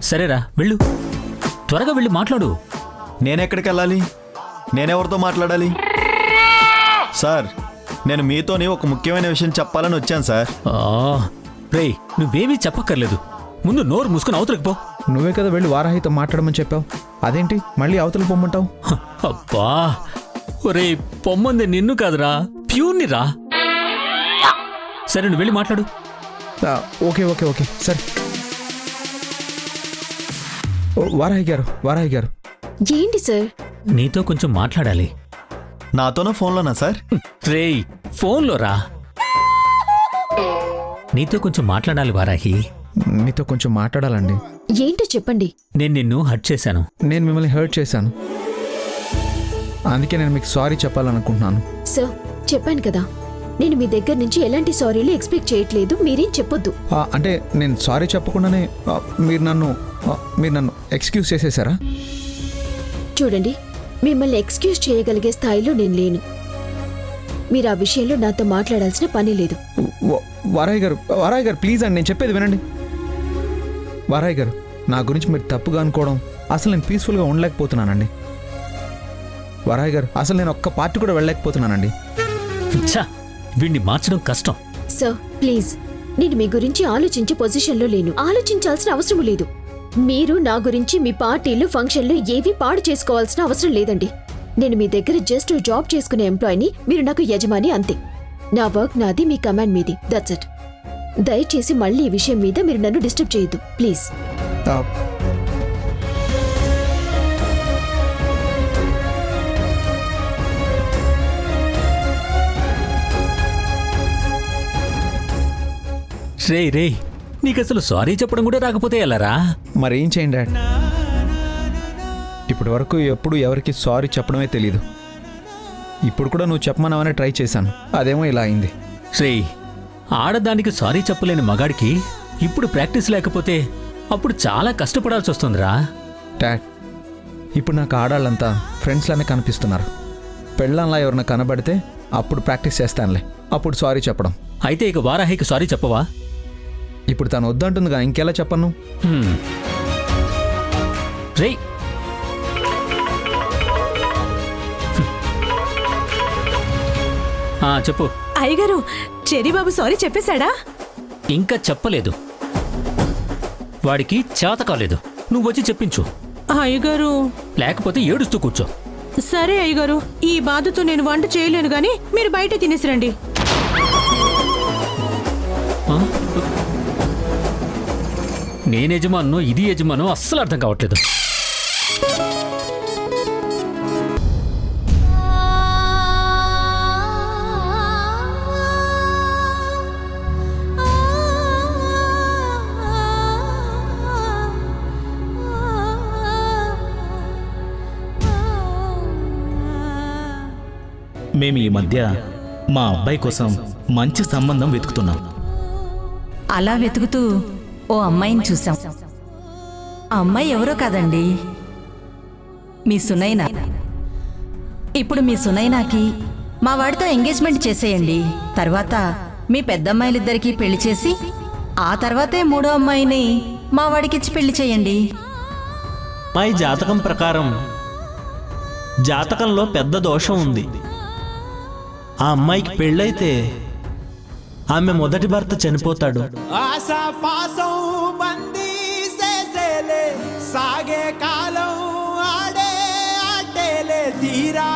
సరేరా, వెళ్ళు, త్వరగా వెళ్ళి మాట్లాడు. నేనెక్కడికి వెళ్ళాలి? నేనెవరితో మాట్లాడాలి? సార్, నేను మీతోని ఒక ముఖ్యమైన విషయం చెప్పాలని వచ్చాను సార్. రే, నువ్వేమీ చెప్పక్కర్లేదు, ముందు నోరు మూసుకొని అవతలకి పో. నువ్వే కదా వెళ్ళి వారాహితో మాట్లాడమని చెప్పావు, అదేంటి మళ్ళీ అవతలకి పొమ్మంటావు? అబ్బా, ఒరే, పొమ్మంది నిన్ను కాదురా, ప్యూర్ని రా. సరే, నువ్వు వెళ్ళి మాట్లాడు. ఓకే ఓకే ఓకే సరే. వారాహి గారు, వారాహి గారు. ఏంటి సార్? నీతో కొంచెం మాట్లాడాలి. నాతోనా, ఫోన్లోనా సార్? రేయ్, ఫోన్లో రా. నీతో కొంచెం మాట్లాడాలి వారాహి. మీతో కొంచెం మాట్లాడాలండి. ఏంటో చెప్పండి. నేను నిన్ను హర్ట్ చేశాను. నేను మిమ్మల్ని హర్ట్ చేశాను, అందుకే నేను మీకు సారీ చెప్పాలనుకుంటున్నాను. సార్, చెప్పాను కదా, నేను మీ దగ్గర నుంచి ఎలాంటి సారీలు ఎక్స్పెక్ట్ చేయట్లేదు. మీరేం చెప్పొద్దు. అంటే నేను సారీ చెప్పకుండానే మీరు నన్ను ఎక్స్క్యూజ్ చేసేసారా? చూడండి, మిమ్మల్ని ఎక్స్క్యూజ్ చేయగలిగే స్థాయిలో నేను లేను. మీరు ఆ విషయంలో నాతో మాట్లాడాల్సిన పని లేదు. వారాయ్ గారు ప్లీజ్ అండి, నేను చెప్పేది వినండి. వారాయ్ గారు, నా గురించి మీరు తప్పుగా అనుకోవడం, అసలు నేను పీస్ఫుల్గా ఉండలేకపోతున్నానండి. వారాయ్ గారు, అసలు నేను ఒక్క పార్టీ కూడా వెళ్ళలేకపోతున్నానండి. వీడిని మార్చడం కష్టం. సార్ ప్లీజ్, నేను మీ గురించి ఆలోచించే పొజిషన్లో లేను. ఆలోచించాల్సిన అవసరం లేదు. మీరు నా గురించి మీ పార్టీలు, ఫంక్షన్లు ఏవి పాడు చేసుకోవాల్సిన అవసరం లేదండి. నేను మీ దగ్గర జస్ట్ జాబ్ చేసుకునే ఎంప్లాయీని, మీరు నాకు యజమాని, అంతే. నా వర్క్ నాది, మీ కమాండ్ మీది, దట్స్ ఇట్. దయచేసి మళ్ళీ ఈ విషయం మీద మీరు నన్ను డిస్టర్బ్ చేయొద్దు ప్లీజ్. రే నీకు అసలు సారీ చెప్పడం కూడా రాకపోతే ఎలారా? మరేం చేయండి డాడ్, ఇప్పటి వరకు ఎప్పుడు ఎవరికి సారీ చెప్పడమే తెలీదు. ఇప్పుడు కూడా నువ్వు చెప్పమన్నావనే ట్రై చేశాను, అదేమో ఇలా అయింది. ఆడదానికి సారీ చెప్పలేని మగాడికి ఇప్పుడు ప్రాక్టీస్ లేకపోతే అప్పుడు చాలా కష్టపడాల్సి వస్తుందిరా. డాడ్, ఇప్పుడు నాకు ఆడాళ్ళంతా ఫ్రెండ్స్లానే కనిపిస్తున్నారు. పెళ్ళంలా ఎవరన్నా కనబడితే అప్పుడు ప్రాక్టీస్ చేస్తానులే, అప్పుడు సారీ చెప్పడం. అయితే ఇక వారాహికి సారీ చెప్పవా? ఇప్పుడు తను వద్దంటుందిగా, ఇంకెలా చెప్పను? రేయ్, చెప్పు. అయ్యగారు, చెరీబాబు సారీ చెప్పేశాడా? ఇంకా చెప్పలేదు, వాడికి చేత కాలేదు. నువ్వు వచ్చి చెప్పించు. అయ్యగారు, లేకపోతే ఏడుస్తూ కూర్చో. సరే అయ్యగారు, ఈ బాధతో నేను వంట చేయలేను గాని మీరు బయట తినేసిరండి. నేను యజమానో ఇది యజమానో అస్సలు అర్థం కావట్లేదు. మేము ఈ మధ్య మా అబ్బాయి కోసం మంచి సంబంధం వెతుకుతున్నాం. అలా వెతుకుతూ ఓ అమ్మాయిని చూసాం. ఆ అమ్మాయి ఎవరో కాదండి, మీ సునైనా. ఇప్పుడు మీ సునైనాకి మా వాడితో ఎంగేజ్మెంట్ చేసేయండి. తర్వాత మీ పెద్దమ్మాయిలిద్దరికీ పెళ్లి చేసి ఆ తర్వాతే మూడో అమ్మాయిని మా వాడికిచ్చి పెళ్లి చేయండి. మా జాతకం ప్రకారం జాతకంలో పెద్ద దోషం ఉంది. ఆ అమ్మాయికి పెళ్ళైతే ఆమె మొదటి భర్త చనిపోతాడు. సాగే కాలం ఆడే ఆటేలే తీరా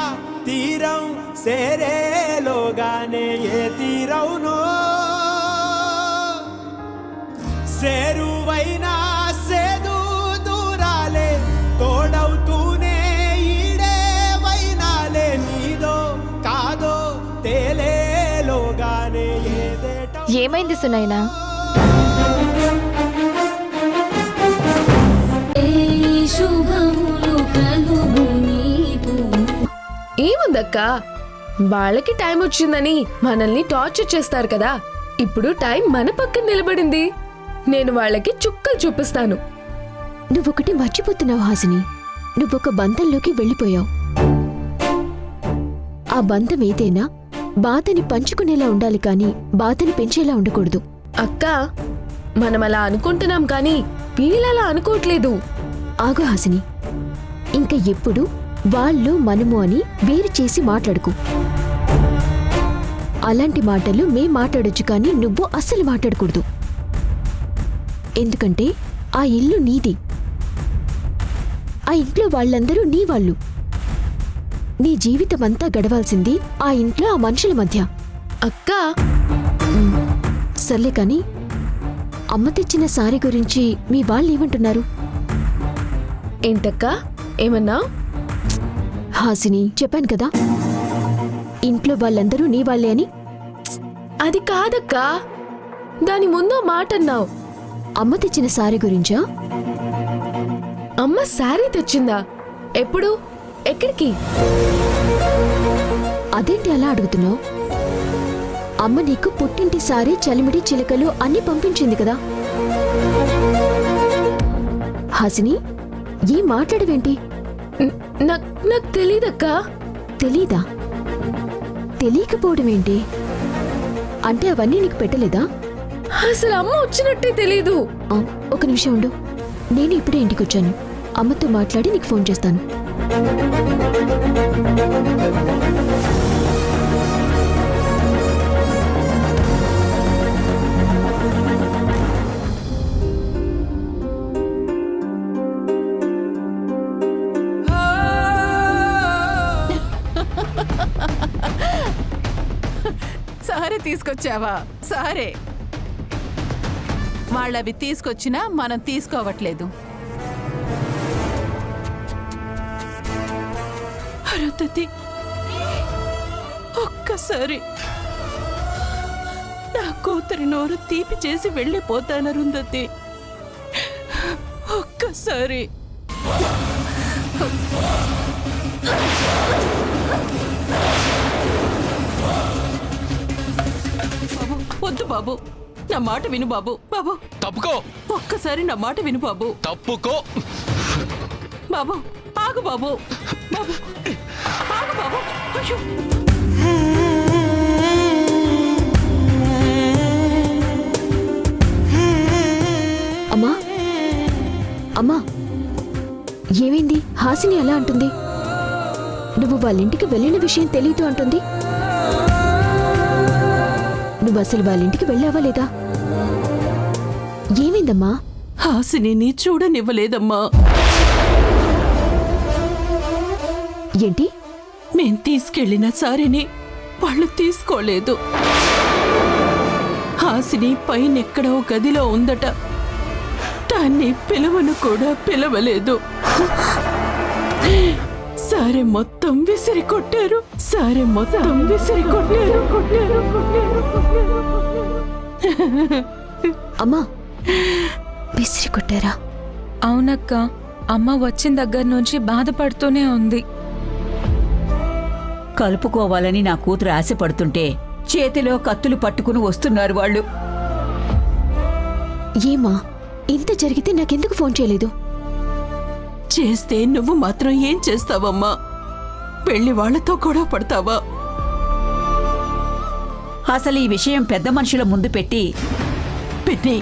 తీరం సేరేలోగానే ఏ తీరవునో సేరువైనా సేదు దూరాలే తోడవుతూనే ఈడే వైనాలే నీదో కాదో తేలేలోగానే ఏమైంది సునైనా? ఏముందక్క, వాళ్ళకి టైం వచ్చిందని మనల్ని టార్చర్ చేస్తారు కదా. ఇప్పుడు టైం మన పక్కన నిలబడింది. నేను వాళ్ళకి చుక్కలు చూపిస్తాను. నువ్వొకటి మర్చిపోతున్నావు హాసిని, నువ్వొక బంధంలోకి వెళ్ళిపోయావు. ఆ బంధం ఏదైనా బాధని పంచుకునేలా ఉండాలి కానీ బాధని పెంచేలా ఉండకూడదు. అక్క, మనం అలా అనుకుంటున్నాం కానీ వీళ్ళలా అనుకోవట్లేదు. ఆగు హాసిని, ఇంకా ఎప్పుడు వాళ్ళు మనము అని వేరు చేసి మాట్లాడుకో. అలాంటి మాటలు మేం మాట్లాడొచ్చు కానీ నువ్వు అస్సలు మాట్లాడకూడదు. ఎందుకంటే ఆ ఇల్లు నీది, ఆ ఇంట్లో వాళ్ళందరూ నీ వాళ్ళు. నీ జీవితం అంతా గడవాల్సింది ఆ ఇంట్లో ఆ మనుషుల మధ్య. అక్క, సర్లే కాని అమ్మ తెచ్చిన సారీ గురించి మీ వాళ్ళు ఏమంటున్నారు? ఏంటక్క, ఏమన్నా? హాసిని, చెప్పాను కదా ఇంట్లో వాళ్ళందరూ నీ వాళ్ళే అని. అది కాదక్క, దాని ముందో మాట అన్నావు. అమ్మ తెచ్చిన సారీ గురించా? అమ్మ శారీ తెచ్చిందా? ఎప్పుడు? ఎక్కడికి? అదేంటి అలా అడుగుతున్నావు? అమ్మ నీకు పుట్టింటి సారీ, చలిమిడి, చిలకలు అన్నీ పంపించింది కదా. హాసిని, ఏం మాట్లాడవేంటి? నాకు తెలీదక్కా. తెలీదా? తెలియకపోవడం ఏంటి? అంటే అవన్నీ నీకు పెట్టలేదా? అసలు అమ్మ వచ్చినట్టే తెలీదు. ఒక నిమిషం ఉండు, నేను ఇప్పుడే ఇంటికి వచ్చాను. అమ్మతో మాట్లాడి నీకు ఫోన్ చేస్తాను. సారే తీసుకొచ్చావా? సారే వాళ్ళవి తీసుకొచ్చినా మనం తీసుకోవట్లేదు. అరుంధతి, ఒక్కసారి నా కూతురి నోరు తీపి చేసి వెళ్ళిపోతాను అరుంధతి. ఒక్కసారి. వద్దు బాబు, నా మాట విను బాబు. బాబు తప్పుకో. ఒక్కసారి నా మాట విను బాబు. తప్పుకో. బాబు ఆగు బాబు. బాబు ఆగు బాబు. అయ్యో. అమ్మా, అమ్మా, ఏమైంది? హాసిని ఎలా అంటుంది? నువ్వు వాళ్ళ ఇంటికి వెళ్ళిన విషయం తెలీదు అంటుంది. నువ్వు అసలు వాళ్ళ ఇంటికి వెళ్ళావా లేదా? ఏమైందమ్మా? హాసిని చూడనివ్వలేదమ్మా. ఏంటి? మేం తీసుకెళ్లిన సారిని వాళ్ళు తీసుకోలేదు. హాసిని పైనెక్కడో గదిలో ఉందట. దాన్ని పిలవను కూడా పిలవలేదు. సారే మొత్తం విసిరి కొట్టారు. సారే మొత్తం విసిరి కొట్టారు. అమ్మా, విసిరి కొట్టారా? అవునక్క, అమ్మ వచ్చిన దగ్గర నుంచి బాధపడుతూనే ఉంది. కలుపుకోవాలని నా కూతురు ఆశపడుతుంటే చేతిలో కత్తులు పట్టుకుని వస్తున్నారు వాళ్ళు. ఏమా, ఇంత జరిగితే నాకెందుకు ఫోన్ చేయలేదు? చేస్తే నువ్వు మాత్రం ఏం చేస్తావమ్మా? పెళ్లి వాళ్లతో గొడవ పడతావా? అసలు ఈ విషయం పెద్ద మనుషుల ముందు పెట్టి పిన్ని,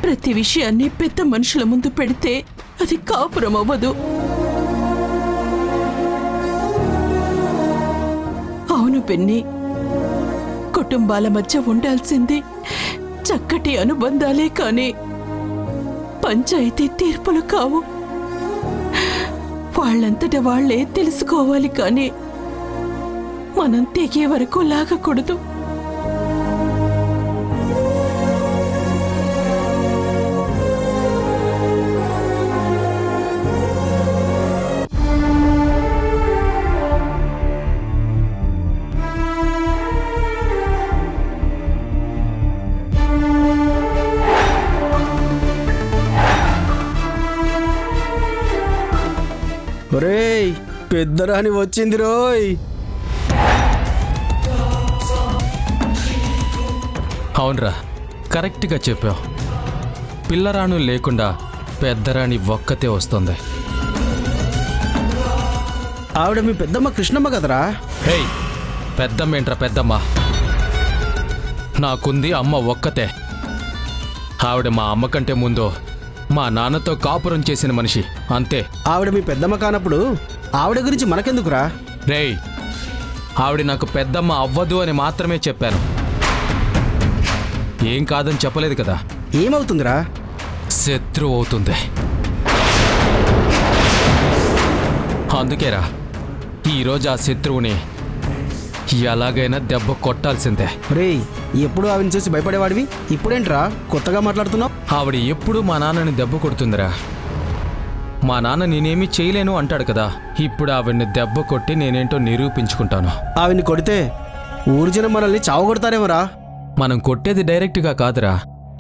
ప్రతి విషయాన్ని పెద్ద మనుషుల ముందు పెడితే అది కాపురం అవ్వదు. అవును పిన్ని, కుటుంబాల మధ్య ఉండాల్సింది చక్కటి అనుబంధాలే కానీ పంచాయతీ తీర్పులు కావు. వాళ్ళంతట వాళ్లే తెలుసుకోవాలి కానీ మనం తెగే వరకు లాగకూడదు. ఒరేయ్, పెద్దరాని వచ్చింది రోయ్. అవునరా, కరెక్ట్గా చెప్పావు. పిల్లరాణు లేకుండా పెద్దరాణి ఒక్కతే వస్తుంది. ఆవిడ మీ పెద్దమ్మ కృష్ణమ్మ కదరా? హేయ్, పెద్దమ్మ ఏంట్రా పెద్దమ్మ? నాకుంది అమ్మ ఒక్కతే. ఆవిడ మా అమ్మ కంటే ముందు మా నాన్నతో కాపురం చేసిన మనిషి, అంతే. ఆవిడ మీ పెద్దమ్మ కానప్పుడు ఆవిడ గురించి మనకెందుకురా? రేయ్, ఆవిడ నాకు పెద్దమ్మ అవ్వదు అని మాత్రమే చెప్పాను. ఏం కాదని చెప్పలేదు కదా. ఏమవుతుందిరా? శత్రువు అవుతుంది. అందుకేరా ఈరోజు ఆ శత్రువుని ఎలాగైనా దెబ్బ కొట్టాల్సిందే. రేయ్, ఎప్పుడు ఆవిడని చూసి భయపడేవాడివి, ఇప్పుడేంట్రా కొత్తగా మాట్లాడుతున్నావు? ఆవిడ ఎప్పుడు మా నాన్నని దెబ్బ కొడుతుందిరా. మా నాన్న నేనేమీ చేయలేను అంటాడు కదా. ఇప్పుడు ఆవిడ్ని దెబ్బ కొట్టి నేనేంటో నిరూపించుకుంటాను. ఆవిడ్ని కొడితే ఊరు జనం మనల్ని చావగొడతారేమోరా. మనం కొట్టేది డైరెక్ట్గా కాదురా,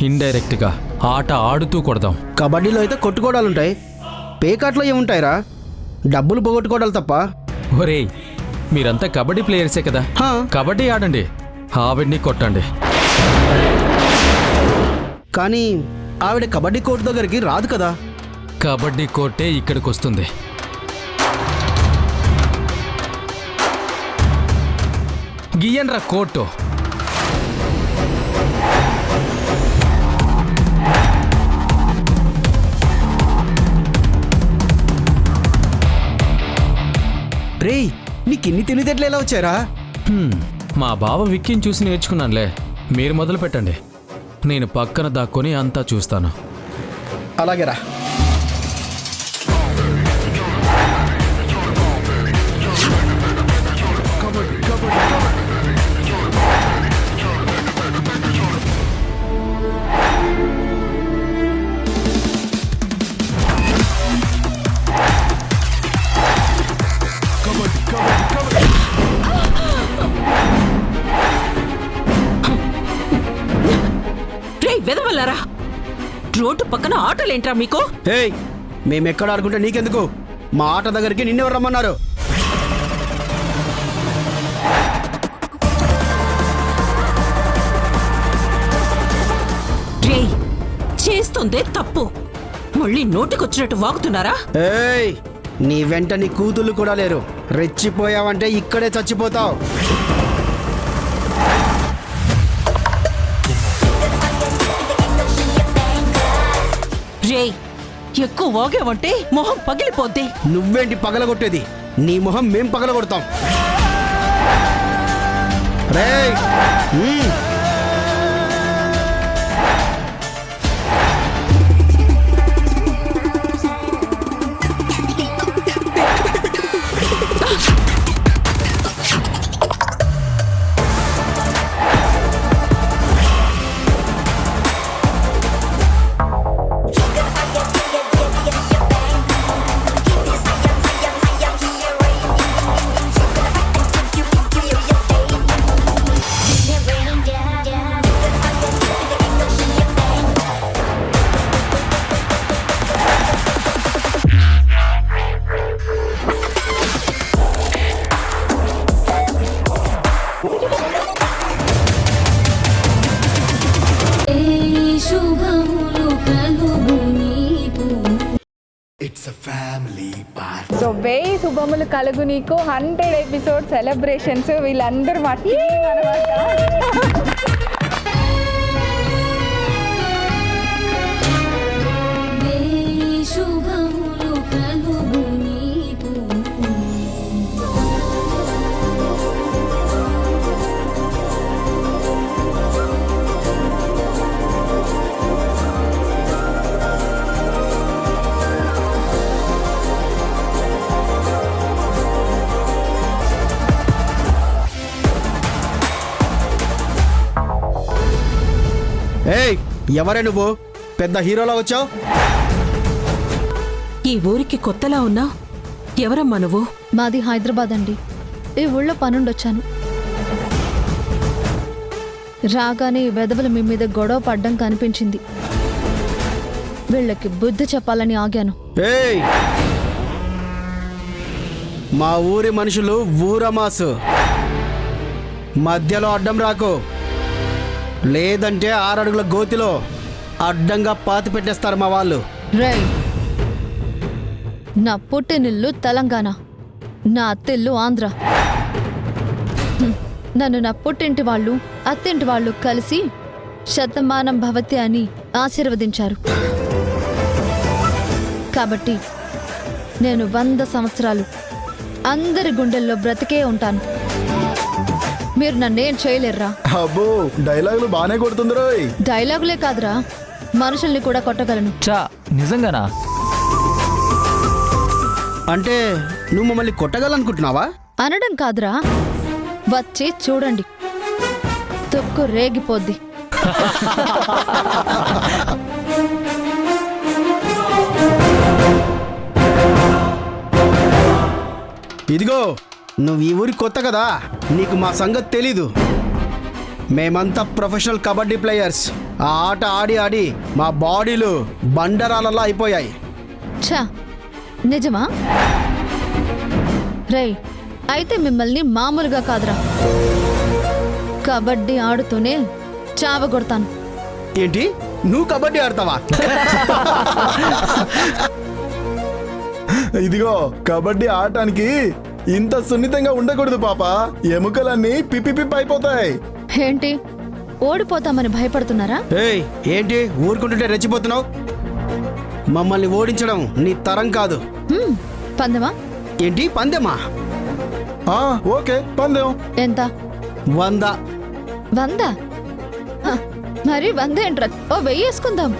ఇండైరెక్ట్గా ఆట ఆడుతూ కొడదాం. కబడ్డీలో అయితే కొట్టుకోవడాలుంటాయి, పేకాట్లో ఏముంటాయిరా? డబ్బులు పోగొట్టుకోవడాలు తప్ప. ఒరేయ్, మీరంతా కబడ్డీ ప్లేయర్సే కదా, కబడ్డీ ఆడండి, ఆవిడ్ని కొట్టండి. కానీ ఆవిడ కబడ్డీ కోర్టు దగ్గరికి రాదు కదా. కబడ్డీ కోర్టే ఇక్కడికి వస్తుంది. గియ్యన్రా కోర్టు. రేయ్, నీకిన్ని తెలివితేటలు ఎలా వచ్చారా? మా బావ విక్కిని చూసి నేర్చుకున్నానులే. మీరు మొదలు పెట్టండి, నేను పక్కన దాక్కొని అంతా చూస్తాను. అలాగేరా. వెదవల్లారా, రోడ్డు పక్కన ఆటోలేంట్రా మీకు? ఏయ్, మేమెక్కడ ఆడుకుంటే నీకెందుకు? మా ఆట దగ్గరికి నిన్నెవరు రమ్మన్నారు? రేయ్, చేస్తుందే తప్పు, మళ్ళీ నోటికొచ్చినట్టు వాగుతున్నారా? ఏయ్, నీ వెంట నీ కూతుళ్ళు కూడా లేరు. రెచ్చిపోయావంటే ఇక్కడే చచ్చిపోతావు. రేయ్, ఎక్కువ వాగావంటే మొహం పగిలిపోద్ది. నువ్వేంటి పగలగొట్టేది? నీ మొహం మేం పగలగొడతాం. రేయ్, సో 1000 శుభములు కలుగు నీకు. 100 ఎపిసోడ్ సెలబ్రేషన్స్, వీళ్ళందరూ మా టీం అనమాట. ఏయ్, ఎవరే నువ్వు? పెద్ద హీరోలా వచ్చావు. ఈ ఊరికి కొత్తలా ఉన్నా, ఎవరమ్మా నువ్వు? మాది హైదరాబాద్ అండి. ఈ ఊళ్ళో పనుండొచ్చాను. రాగానే ఈ వెధవలు మీ మీద గొడవ పడ్డం కనిపించింది. వీళ్ళకి బుద్ధి చెప్పాలని ఆగాను. ఏయ్, మా ఊరి మనుషులు ఊరమాసు. మధ్యలో అడ్డం రాకు, లేదంటే 6 అడుగుల గోతిలో అడ్డంగా పాతి పెట్టేస్తారు మా వాళ్ళు. రేయ్, నా పుట్టినిల్లు తెలంగాణ, నా అత్తిల్లు ఆంధ్ర. నన్ను నా పుట్టింటి వాళ్ళు అత్తింటి వాళ్ళు కలిసి శతమానం భవతి అని ఆశీర్వదించారు. కాబట్టి నేను 100 సంవత్సరాలు అందరి గుండెల్లో బ్రతికే ఉంటాను. మీరు నన్నేం చేయలేర్రా. అబ్బో, డైలాగులు బాగానే కొడుతుంది రోయ్. డైలాగులే కాదురా, మనుషుల్ని కూడా కొట్టగలను. నిజంగానా? అంటే నువ్వు మమ్మల్ని కొట్టగలనుకుంటున్నావా? అనడం కాదురా, వచ్చి చూడండి, తొక్కు రేగిపోద్ది. ఇదిగో, నువ్వు ఈ ఊరికి కొత్త కదా, నీకు మా సంగతి తెలీదు. మేమంతా ప్రొఫెషనల్ కబడ్డీ ప్లేయర్స్. ఆ ఆట ఆడి ఆడి మా బాడీలు బండరాలలో అయిపోయాయి. ఛా నిజమా? రేయ్ అయితే మిమ్మల్ని మామూలుగా కాదురా, కబడ్డీ ఆడుతూనే చావగొడతాను. ఏంటి, నువ్వు కబడ్డీ ఆడతావా? ఇదిగో కబడ్డీ ఆడటానికి ఇంత సున్నితంగా ఉండకూడదు పాప, ఎముకలన్నీ పిప్పి పిప్పి అయిపోతాయి. ఏంటి ఓడిపోతామని భయపడుతున్నారా? ఏయ్ ఏంటి ఊరుకుంటుంటే రెచ్చిపోతున్నావు? మమ్మల్ని ఓడించడం నీ తరం కాదు. పందెమా? ఏంటి పందెమా? ఓకే పందెం. ఎంత? 100. 100? మరి 100 ఏంట్రా? ఓ 1000 వేసుకుందాం.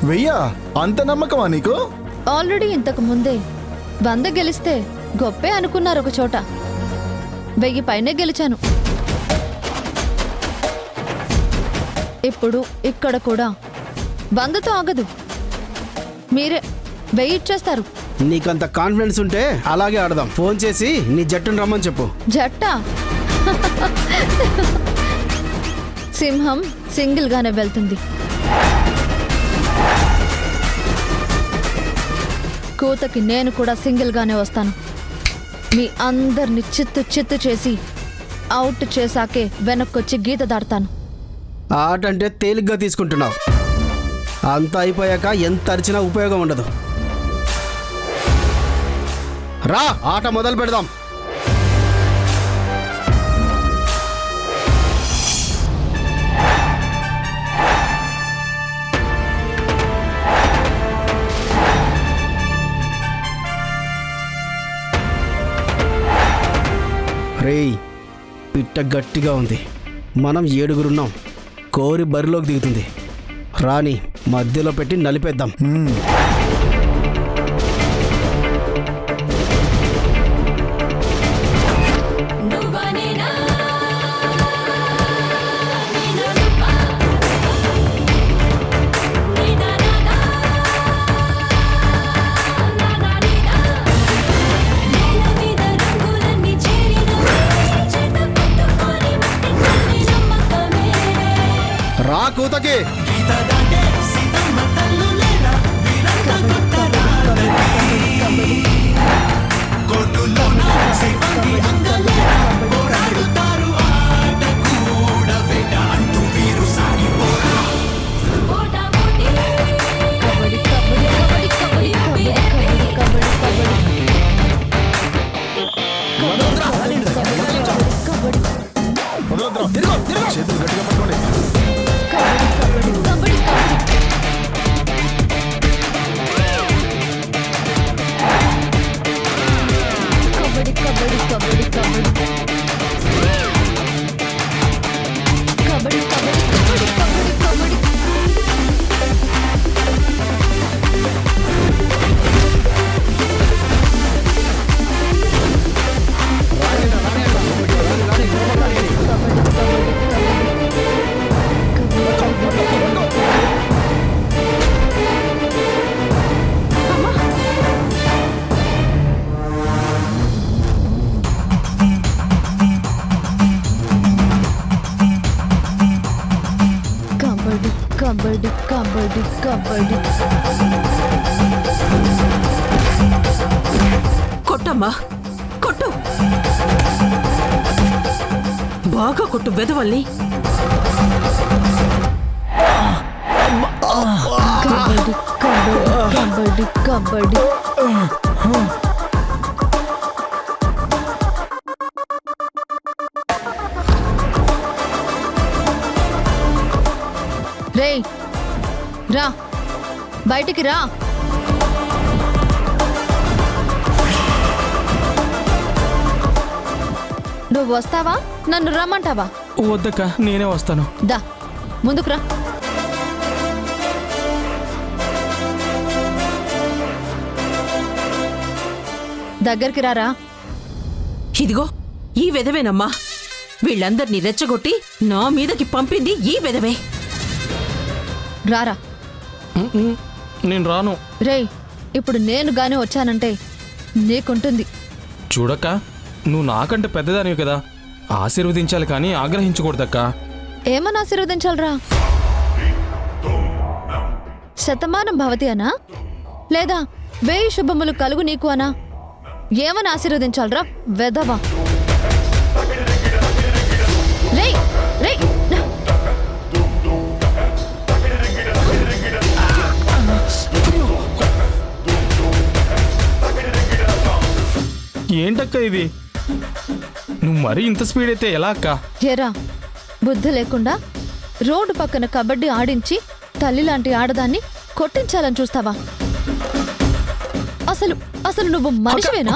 1000? అంత నమ్మకమా నీకు? ఆల్రెడీ ఇంతకు ముందే 100 గెలిస్తే గొప్పే అనుకున్నారు ఒక చోట. 1000 పైనే గెలిచాను. ఇప్పుడు ఇక్కడ కూడా 100తో ఆగదు. మీరే 1000 ఇచ్చేస్తారు. నీకంత కాన్ఫిడెన్స్ ఉంటే అలాగే ఆడదాం. ఫోన్ చేసి నీ జట్టును రమ్మని చెప్పు. జట్టా? సింహం సింగిల్ గానే వెళ్తుంది. కూతకి నేను కూడా సింగిల్ గానే వస్తాను. మీ అందరిని చిత్తు చిత్తు చేసి అవుట్ చేశాకే వెనక్కొచ్చి గీత దాడతాను. ఆట అంటే తేలిగ్గా తీసుకుంటున్నావు. అంతా అయిపోయాక ఎంత అరిచినా ఉపయోగం ఉండదు. రా ఆట మొదలు పెడదాం. రేయ్ పిట్ట గట్టిగా ఉంది. మనం 7గురున్నాం. కోరి బరిలోకి దిగుతుంది. రాని మధ్యలో పెట్టి నలిపేద్దాం. రా కూతకి. చేతులు గట్టిగా పట్టుకోండి. కబడ్డీ కబడ్డీ కబడ్డీ. కొట్టమ్మా కొట్టు, బాగా కొట్టు వెదవల్ని. కబడ్డీ కబడ్డీ కబడ్డీ. రేయ్ రా, బయటికి రా. నువ్వు వస్తావా నన్ను రమ్మంటావా? వద్దక్క, నేనే వస్తాను. దా ముందుకు రా. దగ్గరికి రారా. ఇదిగో ఈ వెదవేనమ్మా. వీళ్ళందరినీ రెచ్చగొట్టి నా మీదకి పంపింది ఈ వెదవే. రారా. నేను రాను. రేయ్ ఇప్పుడు నేను గాని వచ్చానంటే నీకుంటుంది. చూడక్క, నువ్వు నాకంటే పెద్దదానివి కదా, ఆశీర్వదించాలి కానీ ఆగ్రహించకూడదక్క. ఏమని ఆశీర్వదించాలరా? శతమానం భవతి అనా లేదా 1000 శుభములు కలుగు నీకు అనా? ఏమని ఆశీర్వదించాలరా వెదవా? రేయ్ రేయ్ ఏంటక్క ఇది? నువ్వు మరీ ఇంత స్పీడ్ అయితే ఎలా అక్క? ఏరా బుద్ధి లేకుండా రోడ్డు పక్కన కబడ్డీ ఆడించి తల్లి లాంటి ఆడదాన్ని కొట్టించాలని చూస్తావా? అసలు అసలు నువ్వు మనిషివేనా?